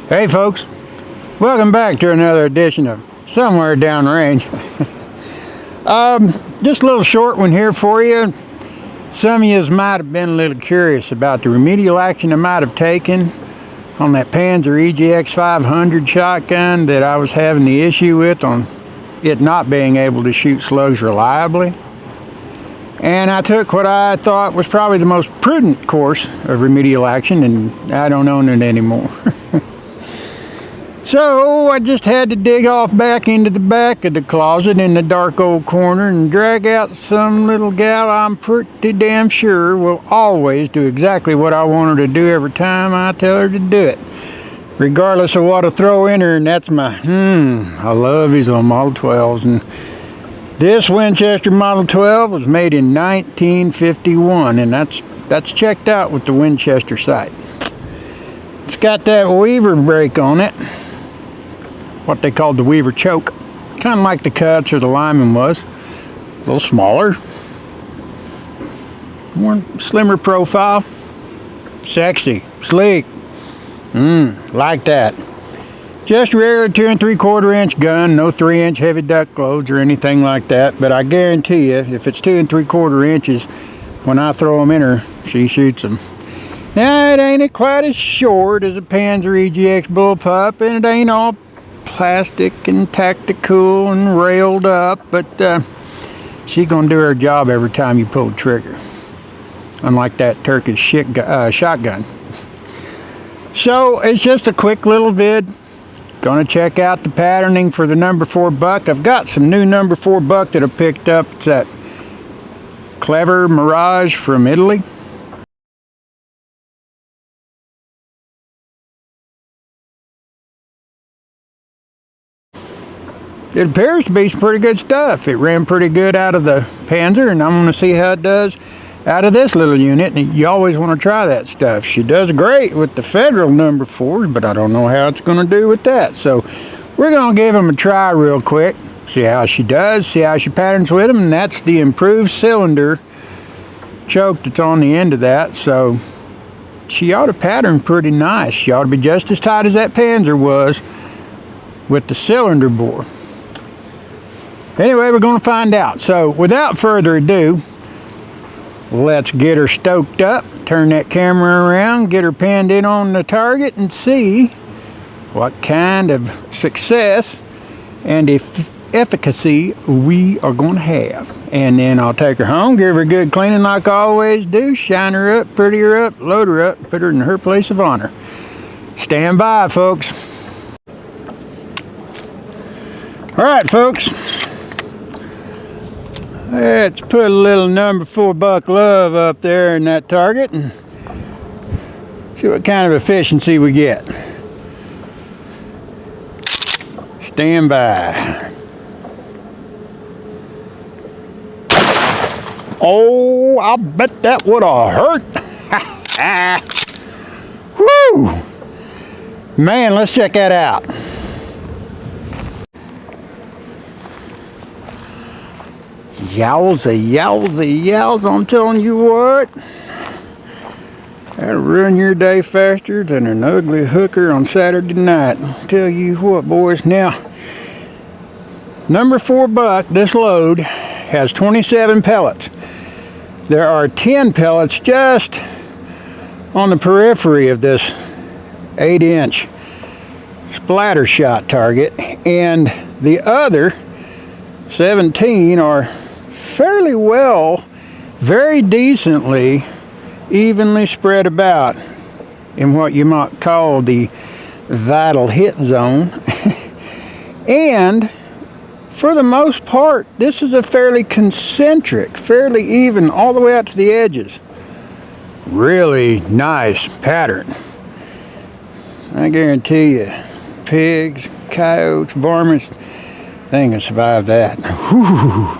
Hey folks, welcome back to another edition of Somewhere Downrange. Just a little short one here for you. Some of you might have been a little curious about the remedial action I might have taken on that Panzer EGX 500 shotgun that I was having the issue with on it not being able to shoot slugs reliably. And I took what I thought was probably the most prudent course of remedial action, and I don't own it anymore. So I just had to dig off back into the back of the closet in the dark old corner and drag out some little gal I'm pretty damn sure will always do exactly what I want her to do every time I tell her to do it, regardless of what I throw in her, and that's my, I love these old Model 12s. And this Winchester Model 12 was made in 1951, and that's checked out with the Winchester sight. It's got that Weaver brake on it, what they called the Weaver choke, kind of like the Cuts or the Lyman was, a little smaller, more slimmer profile, sexy, sleek, like that. Just regular 2 3/4 inch gun, no 3-inch heavy duck loads or anything like that, but I guarantee you, if it's 2 3/4 inches, when I throw them in her, she shoots them. Now, it ain't quite as short as a Panzer EGX bullpup, and it ain't all plastic and tactical and railed up, but she's gonna do her job every time you pull the trigger, unlike that Turkish shotgun. So it's just a quick little vid. Gonna check out the patterning for the number 4 buck. I've got some new number 4 buck that I picked up. It's that Clever Mirage from Italy. It appears to be some pretty good stuff. It ran pretty good out of the Panzer, and I'm going to see how it does out of this little unit. And you always want to try that stuff. She does great with the Federal number 4s, but I don't know how it's going to do with that. So we're going to give them a try real quick, see how she does, see how she patterns with them. And that's the improved cylinder choke that's on the end of that. So she ought to pattern pretty nice. She ought to be just as tight as that Panzer was with the cylinder bore. Anyway, we're going to find out. So without further ado, let's get her stoked up, turn that camera around, get her pinned in on the target, and see what kind of success and efficacy we are going to have. And then I'll take her home, give her a good cleaning like I always do, shine her up, pretty her up, load her up, put her in her place of honor. Stand by, folks. All right, folks. Let's put a little number 4 buck love up there in that target and see what kind of efficiency we get. Stand by. Oh, I bet that would have hurt. Woo! Man, let's check that out. Yowza, yowza, yowza, I'm telling you what. That'll ruin your day faster than an ugly hooker on Saturday night. I'll tell you what, boys. Now, number 4 buck, this load, has 27 pellets. There are 10 pellets just on the periphery of this 8-inch splatter shot target, and the other 17 are fairly well, very decently, evenly spread about in what you might call the vital hit zone. And for the most part, this is a fairly concentric, fairly even all the way out to the edges. Really nice pattern. I guarantee you, pigs, coyotes, varmints, they ain't gonna survive that. Whew.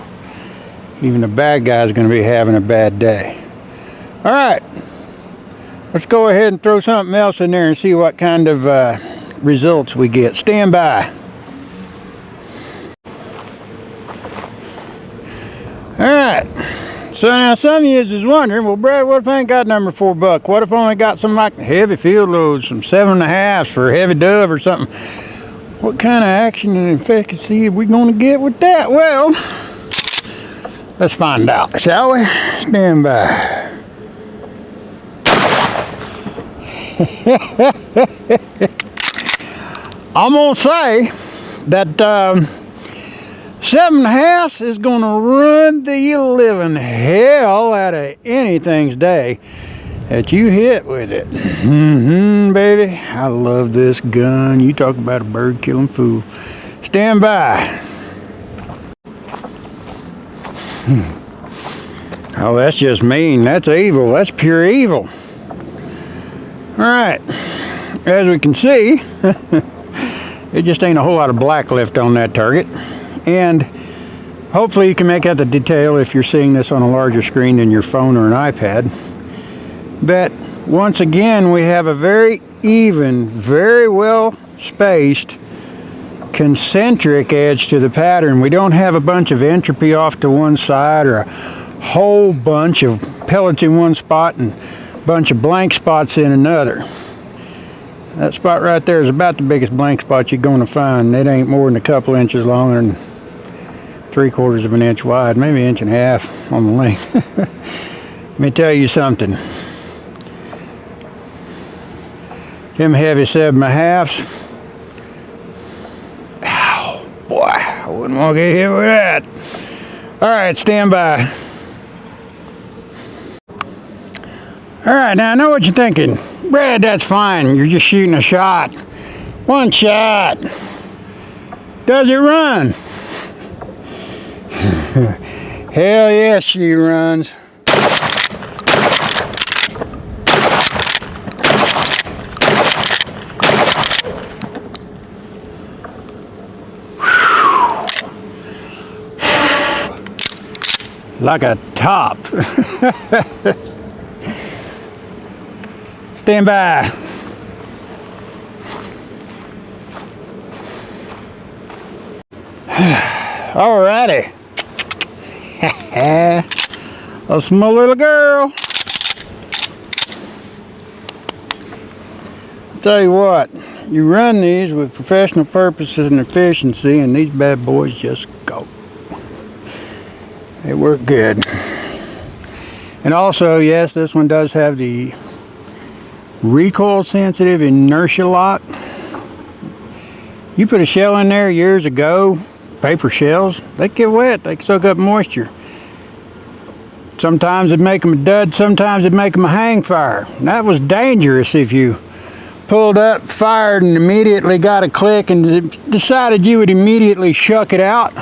Even the bad guy's gonna be having a bad day. All right, let's go ahead and throw something else in there and see what kind of results we get. Stand by. All right, So now some of you is wondering, well, Brad, what if I ain't got number 4 buck? What if I only got some like heavy field loads, some 7.5s for heavy dove or something? What kind of action and efficacy are we going to get with that? Well, let's find out, shall we? Stand by. I'm going to say that 7.5 is going to run the living hell out of anything's day that you hit with it. Baby, I love this gun. You talk about a bird killing fool. Stand by. Oh, that's just mean. That's evil. That's pure evil. All right. As we can see, it just ain't a whole lot of black left on that target. And hopefully you can make out the detail if you're seeing this on a larger screen than your phone or an iPad. But once again, we have a very even, very well spaced, concentric edge to the pattern. We don't have a bunch of entropy off to one side or a whole bunch of pellets in one spot and a bunch of blank spots in another. That spot right there is about the biggest blank spot you're going to find. It ain't more than a couple inches long and 3/4 of an inch wide, maybe 1.5 inches on the length. Let me tell you something. Them heavy 7.5s. Ow, boy, I wouldn't want to get hit with that. All right, stand by. All right, now I know what you're thinking. Brad, that's fine. You're just shooting a shot. One shot. Does it run? Hell yes, she runs. Like a top. Stand by. Alrighty. That's my little girl. Tell you what, you run these with professional purposes and efficiency, and these bad boys just go. They work good. And also, yes, this one does have the recoil sensitive inertia lock. You put a shell in there years ago, paper shells, they get wet, they soak up moisture. Sometimes it'd make them a dud, sometimes it'd make them a hang fire. And that was dangerous if you pulled up, fired, and immediately got a click and decided you would immediately shuck it out.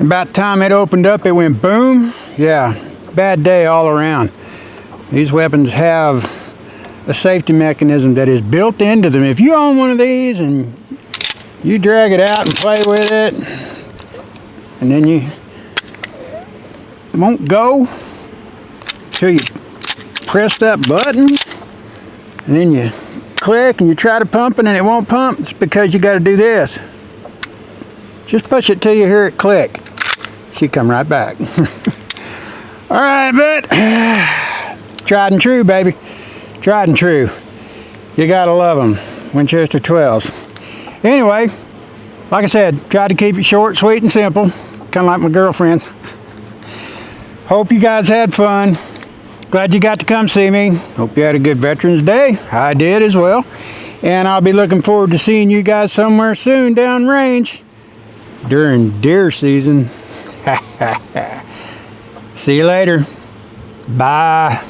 About the time it opened up, it went boom. Yeah, bad day all around. These weapons have a safety mechanism that is built into them. If you own one of these and you drag it out and play with it, and then you won't go until you press that button, and then you click and you try to pump it and it won't pump, it's because you got to do this. Just push it till you hear it click. She come right back. All right, but tried and true, baby. Tried and true. You gotta love them. Winchester 12s. Anyway, like I said, tried to keep it short, sweet, and simple. Kind of like my girlfriends. Hope you guys had fun. Glad you got to come see me. Hope you had a good Veterans Day. I did as well. And I'll be looking forward to seeing you guys somewhere soon downrange during deer season. See you later. Bye.